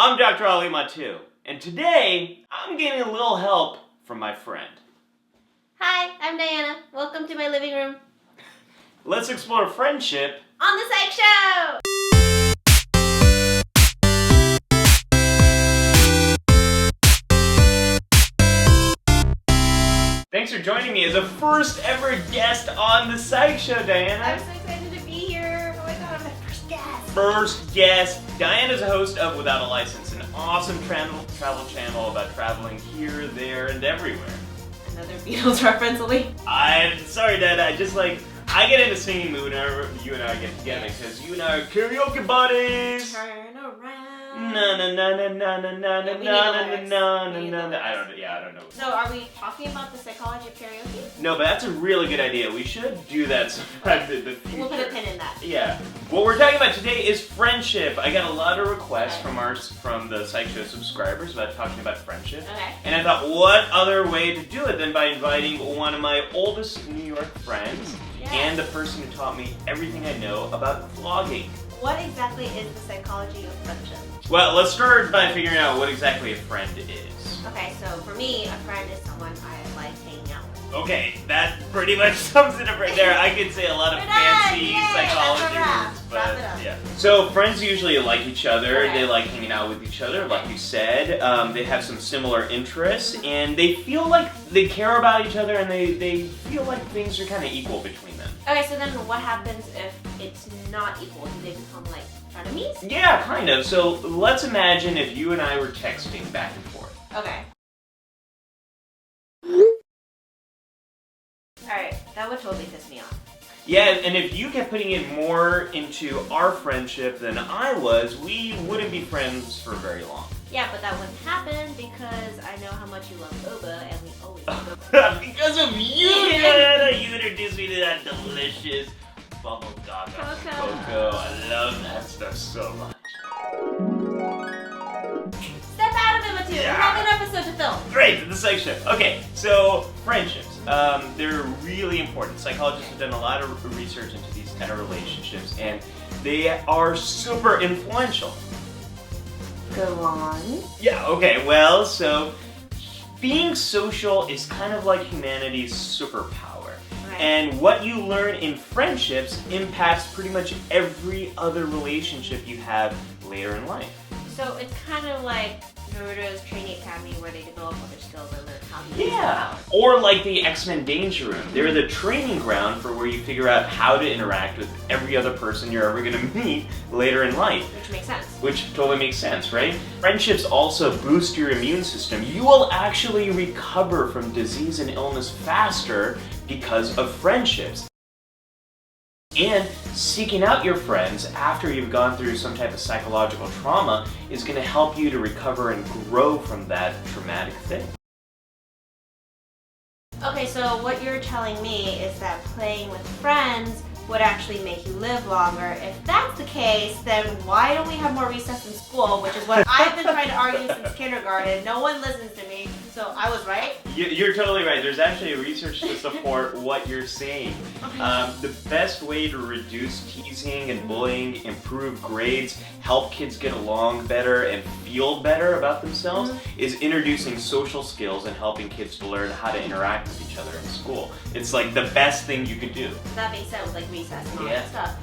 I'm Dr. Ali Mattu, and today I'm getting a little help from my friend. Hi, I'm Diana. Welcome to my living room. Let's explore friendship On the PSYCH SHOW! Thanks for joining me as a first ever guest on the PSYCH SHOW, Diana. I'm so excited to be here. Oh my god, I'm my first guest. First guest. Diana's a host of Without a License, an awesome travel channel about traveling here, there, and everywhere. Another Beatles reference, Ali. I'm sorry, Dad. I get into singing mood whenever you and I get together because you and I are karaoke buddies. Turn around. Na na na na na na na na na na na. I don't know. So, are we talking about the psychology of karaoke? No, but that's a really good idea. We should do that sometime in the future. We'll put a pin in that. Yeah. What we're talking about today is friendship. I got a lot of requests from the PSYCH SHOW subscribers about talking about friendship. Okay. And I thought, what other way to do it than by inviting one of my oldest New York friends and the person who taught me everything I know about vlogging. What exactly is the psychology of friendship? Well, let's start by figuring out what exactly a friend is. Okay, so for me, a friend is someone I like hanging out with. Okay, that pretty much sums it up right there. I could say a lot of fancy psychology words, but yeah. So friends usually like each other. Okay. They like hanging out with each other, like you said. They have some similar interests, and they feel like they care about each other, and they feel like things are kind of equal between them. Okay, so then what happens if it's not equal? Do they become like frenemies? Yeah, kind of. So let's imagine if you and I were texting back and forth. Okay. Alright, that would totally piss me off. Yeah, and if you kept putting in more into our friendship than I was, we wouldn't be friends for very long. Yeah, but that wouldn't happen because I know how much you love boba, and we always love boba. Because of you, Diana! You introduced me to that delicious bubble gaga cocoa. I love that stuff so much. Step out of it, Mattu! We have an episode to film! Great, the PSYCH SHOW. Okay, so friendships. They're really important. Psychologists have done a lot of research into these kind of relationships, and they are super influential. Go on. Yeah, okay, well, so being social is kind of like humanity's superpower. Right. And what you learn in friendships impacts pretty much every other relationship you have later in life. So it's kind of like Naruto's training academy where they develop other skills and learn how to use them. Yeah, or like the X-Men Danger Room. They're the training ground for where you figure out how to interact with every other person you're ever going to meet later in life. Which makes sense. Which totally makes sense, right? Friendships also boost your immune system. You will actually recover from disease and illness faster because of friendships. And seeking out your friends after you've gone through some type of psychological trauma is going to help you to recover and grow from that traumatic thing. Okay, so what you're telling me is that playing with friends would actually make you live longer. If that's the case, then why don't we have more recess in school, which is what I've been trying to argue since kindergarten. No one listens to me, so I was right. You're totally right. There's actually research to support what you're saying. The best way to reduce teasing and bullying, improve grades, help kids get along better and feel better about themselves is introducing social skills and helping kids to learn how to interact with each other in school. It's like the best thing you can do. That makes sense, like recess and all that stuff.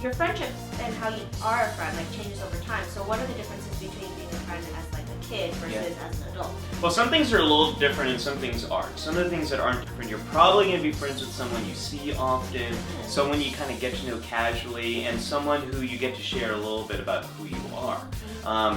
Your friendships and how you are a friend like changes over time. So what are the differences between being a friend as like a kid versus as an adult? Well, some things are a little different and some things aren't. Some of the things that aren't different, you're probably going to be friends with someone you see often, someone you kind of get to know casually, and someone who you get to share a little bit about who you are.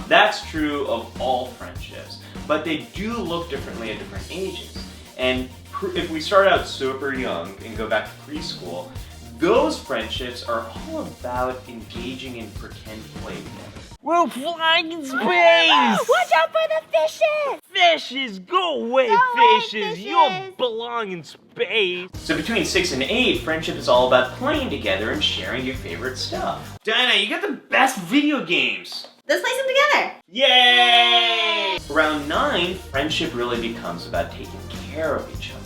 That's true of all friendships, but they do look differently at different ages. And if we start out super young and go back to preschool, those friendships are all about engaging in pretend play together. We're flying in space! Watch out for the fishes! Fishes! Go away, fishes! You don't belong in space! So between 6 and 8, friendship is all about playing together and sharing your favorite stuff. Diana, you got the best video games! Let's play some together! Yay! Around 9, friendship really becomes about taking care of each other.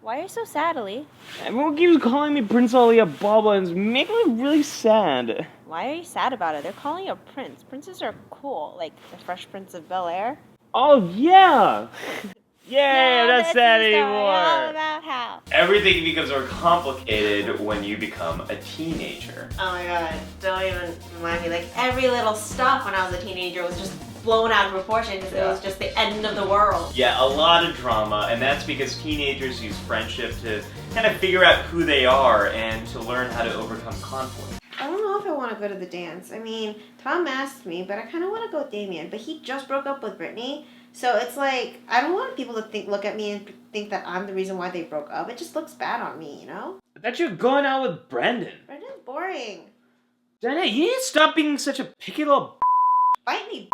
Why are you so sad, Ali? Everyone keeps calling me Prince Ali Ababa and it's making me really sad. Why are you sad about it? They're calling you a prince. Princes are cool, like the Fresh Prince of Bel-Air. Oh, yeah! Now Yeah, that's that the story all anymore. about how. Everything becomes more complicated when you become a teenager. Oh my god, don't even remind me. Like, every little stuff when I was a teenager was just blown out of proportion because it was just the end of the world. Yeah, a lot of drama, and that's because teenagers use friendship to kind of figure out who they are and to learn how to overcome conflict. I don't know if I want to go to the dance. I mean, Tom asked me, but I kind of want to go with Damien. But he just broke up with Brittany, so it's like I don't want people to look at me and think that I'm the reason why they broke up. It just looks bad on me, you know? I thought you were going out with Brendan. Brendan's boring. Diana, you need to stop being such a picky little Bite me.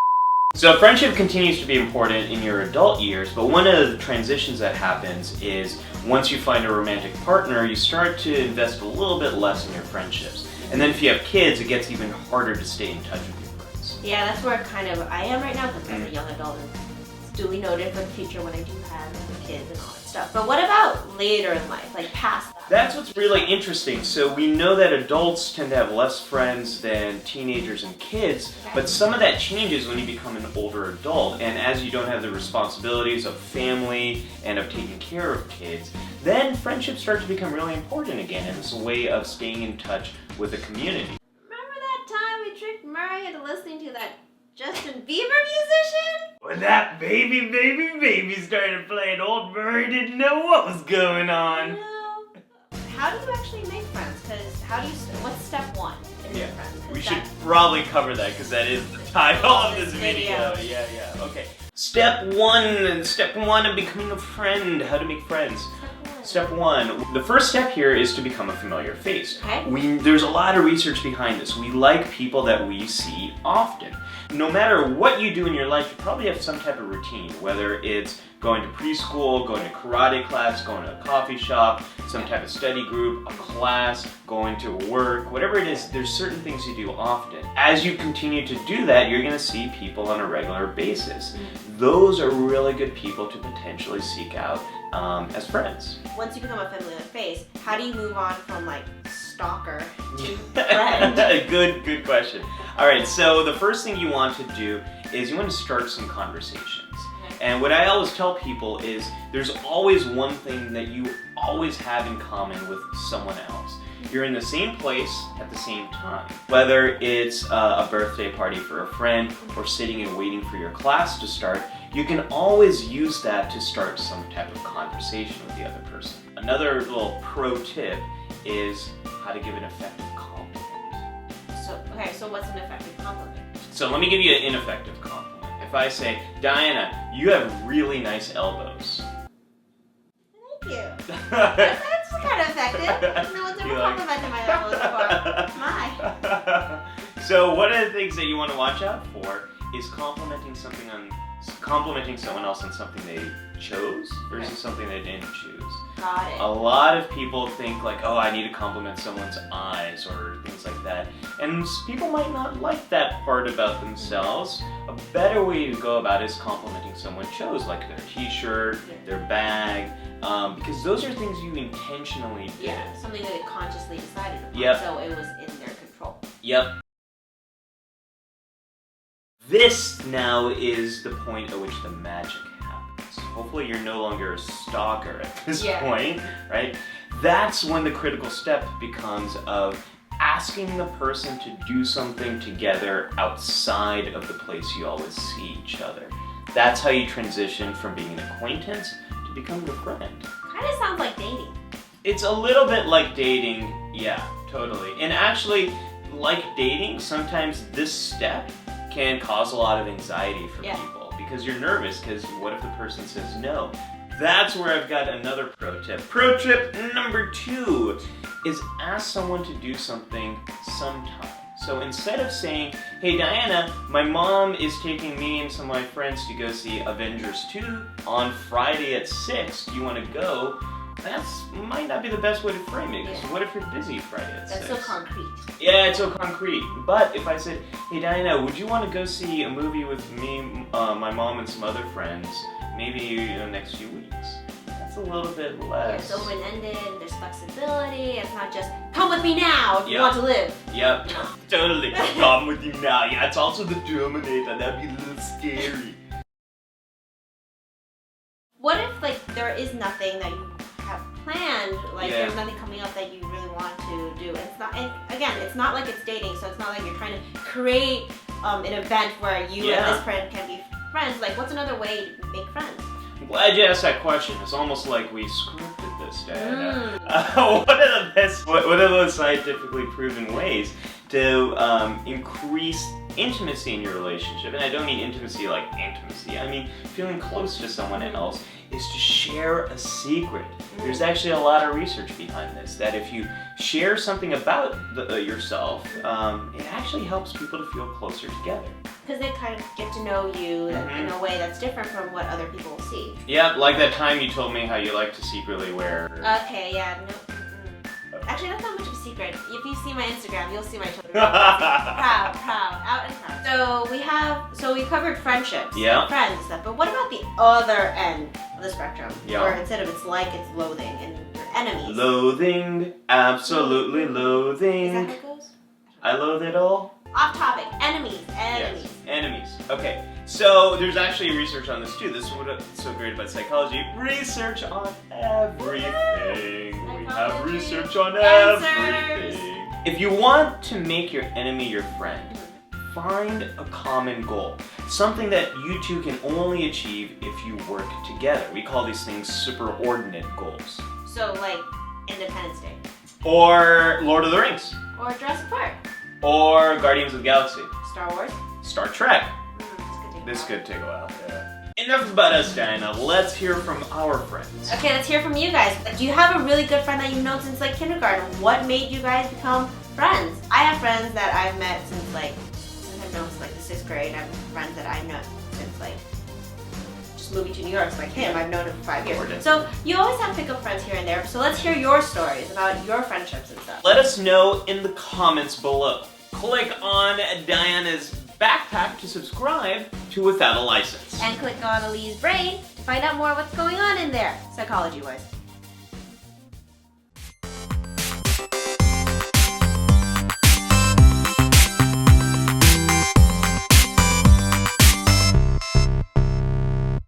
So friendship continues to be important in your adult years, but one of the transitions that happens is once you find a romantic partner, you start to invest a little bit less in your friendships. And then if you have kids, it gets even harder to stay in touch with your friends. Yeah, that's where kind of I am right now because I'm a young adult and it's duly noted for the future when I do have kids and all that stuff. But what about later in life, like past that? That's what's really interesting. So we know that adults tend to have less friends than teenagers and kids, but some of that changes when you become an older adult. And as you don't have the responsibilities of family and of taking care of kids, then friendships start to become really important again, and it's a way of staying in touch with the community. Remember that time we tricked Murray into listening to that Justin Bieber musician? When that baby started playing, old Murray didn't know what was going on. No. How do you actually make friends? Because what's step one in your friends? 'Cause We should probably cover that because that is the title of this video. Yeah, okay. Step one of becoming a friend. How to make friends. Step one. The first step here is to become a familiar face. Okay. There's a lot of research behind this. We like people that we see often. No matter what you do in your life, you probably have some type of routine, whether it's going to preschool, going to karate class, going to a coffee shop, some type of study group, a class, going to work, whatever it is, there's certain things you do often. As you continue to do that, you're going to see people on a regular basis. Those are really good people to potentially seek out as friends. Once you become a familiar face, how do you move on from like stalker to friend? Good question. All right, so the first thing you want to do is you want to start some conversations. And what I always tell people is there's always one thing that you always have in common with someone else. You're in the same place at the same time. Whether it's a birthday party for a friend or sitting and waiting for your class to start, you can always use that to start some type of conversation with the other person. Another little pro tip is how to give an effective compliment. So what's an effective compliment? So let me give you an ineffective compliment. If I say, Diana, you have really nice elbows. Thank you. That's kind of effective. No one's ever complimented my elbows before. My. So one of the things that you want to watch out for is complimenting someone else on something they chose versus something they didn't choose. Got it. A lot of people think like, oh, I need to compliment someone's eyes or things like that. And people might not like that part about themselves. A better way to go about it is complimenting someone chose, like their t-shirt, their bag, because those are things you intentionally did. Yeah, something that they consciously decided upon, Yep. so it was in their control. Yep. This now is the point at which the magic happens. Hopefully you're no longer a stalker at this point, right? That's when the critical step becomes of asking the person to do something together outside of the place you always see each other. That's how you transition from being an acquaintance to becoming a friend. Kind of sounds like dating. It's a little bit like dating, yeah, totally. And actually, like dating, sometimes this step can cause a lot of anxiety for people because you're nervous because what if the person says no? That's where I've got another pro tip. Pro tip number 2 is ask someone to do something sometime. So instead of saying, hey Diana, my mom is taking me and some of my friends to go see Avengers 2 on Friday at 6, do you want to go? That might not be the best way to frame it, because what if you're busy Friday at 6? That's so concrete. Yeah, it's so concrete. But if I said, hey Diana, would you want to go see a movie with me, my mom, and some other friends, maybe in the next few weeks? That's it's a little bit Yeah, less. it's open-ended, there's flexibility, it's not just, come with me now if you Yeah. want to live. Yep, totally. Come with you now. Yeah, it's also the Terminator. That'd be a little scary. What if, like, there is nothing that you have planned, like, Yeah. there's nothing coming up that you really want to do? It's not, and again, it's not like it's dating, so it's not like you're trying to create an event where you Yeah. and this friend can be friends. Like, what's another way to make friends? I'm glad you asked that question. It's almost like we scripted this, Diana. Mm. What are those scientifically proven ways to increase intimacy in your relationship? And I don't mean intimacy like intimacy. I mean feeling close to someone else is to share a secret. There's actually a lot of research behind this, that if you share something about yourself, it actually helps people to feel closer together. Because they kind of get to know you in a way that's different from what other people will see. Yeah, like that time you told me how you like to secretly wear... Okay, yeah, no. Actually, that's not much of a secret. If you see my Instagram, you'll see my children. Proud, out and proud. So we covered friendships, Yeah. friends and stuff, but what about the other end of the spectrum? Yeah. Where instead of it's like, it's loathing, and your enemies. Loathing, absolutely loathing. Is that how it goes? I loathe it all. Off topic, enemies. Yes, enemies. Okay, so there's actually research on this too. This is what's so great about psychology. Research on everything. We have Psychology. research on Answers. everything. If you want to make your enemy your friend, find a common goal. Something that you two can only achieve if you work together. We call these things superordinate goals. So, like, Independence Day. Or Lord of the Rings. Or Jurassic Park. Or Guardians of the Galaxy. Star Wars. Star Trek. This This could take a while. Yeah. Enough about us, Diana. Let's hear from our friends. Okay, let's hear from you guys. Do you have a really good friend that you've known since like kindergarten? What made you guys become friends? I have friends that I've met since I've known since like the 6th grade. I have friends that I've known since like just moving to New York. So like him, I've known him for 5 years. Important. So you always have to pick up friends here and there. So let's hear your stories about your friendships and stuff. Let us know in the comments below. Click on Diana's backpack to subscribe to Without a License. And click on Ali's brain to find out more what's going on in there, psychology-wise.